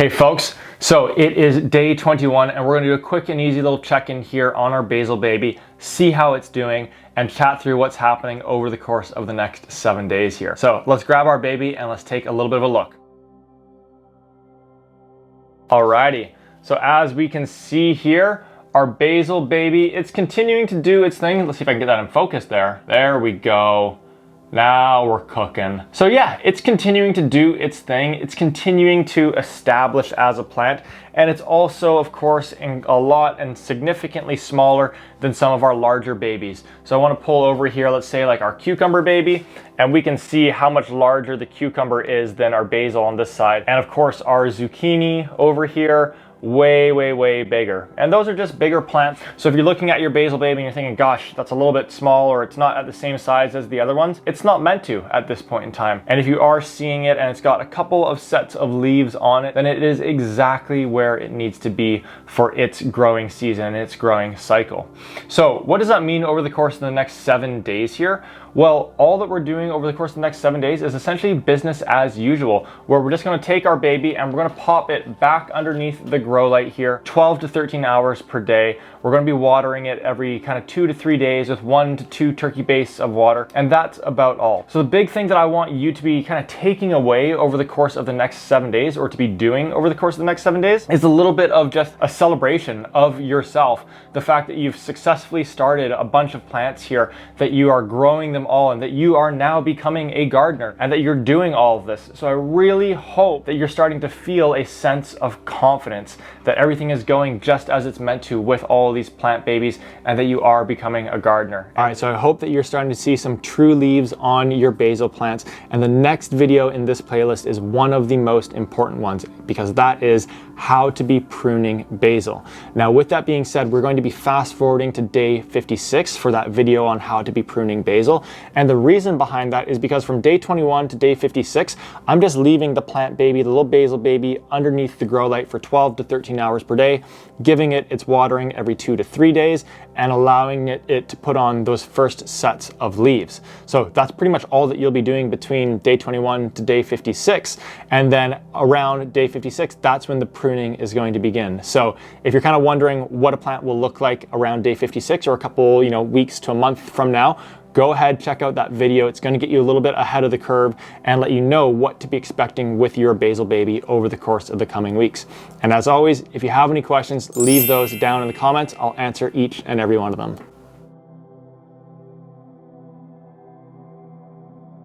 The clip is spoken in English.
Hey folks, so it is day 21 and we're gonna do a quick and easy little check-in here on our Basil baby, see how it's doing, and chat through what's happening over the course of the next 7 days here. So let's grab our baby and let's take a little bit of a look. Alrighty, so as we can see here, our Basil baby, it's continuing to do its thing. Let's see if I can get that in focus there. There we go. Now we're cooking. So yeah, it's continuing to do its thing. It's continuing to establish as a plant. And it's also, of course, a lot and significantly smaller than some of our larger babies. So I want to pull over here, let's say like our cucumber baby, and we can see how much larger the cucumber is than our basil on this side. And of course, our zucchini over here, way bigger. And those are just bigger plants. So if you're looking at your basil baby and you're thinking, gosh, that's a little bit small, or it's not at the same size as the other ones, it's not meant to at this point in time. And if you are seeing it and it's got a couple of sets of leaves on it, then it is exactly where it needs to be for its growing season and its growing cycle. So what does that mean over the course of the next 7 days here? Well, all that we're doing over the course of the next 7 days is essentially business as usual, where we're just going to take our baby and we're going to pop it back underneath the grow light here 12 to 13 hours per day. We're going to be watering it every kind of 2 to 3 days with 1 to 2 turkey bases of water, and that's about all. So the big thing that I want you to be kind of taking away over the course of the next 7 days, or to be doing over the course of the next 7 days, is a little bit of just a celebration of yourself. The fact that you've successfully started a bunch of plants here, that you are growing them all, and that you are now becoming a gardener, and that you're doing all of this. So I really hope that you're starting to feel a sense of confidence that everything is going just as it's meant to with all these plant babies, and that you are becoming a gardener. All right, so I hope that you're starting to see some true leaves on your basil plants, and the next video in this playlist is one of the most important ones, because that is how to be pruning basil. Now, with that being said, we're going to be fast forwarding to day 56 for that video on how to be pruning basil. And the reason behind that is because from day 21 to day 56, I'm just leaving the plant baby, the little basil baby, underneath the grow light for 12 to 13 hours per day, giving it its watering every 2 to 3 days, and allowing it to put on those first sets of leaves. So that's pretty much all that you'll be doing between day 21 to day 56. And then around day 56, that's when the pruning is going to begin. So if you're kind of wondering what a plant will look like around day 56 or a couple, weeks to a month from now, go ahead, check out that video. It's going to get you a little bit ahead of the curve and let you know what to be expecting with your basil baby over the course of the coming weeks. And as always, if you have any questions, leave those down in the comments. I'll answer each and every one of them.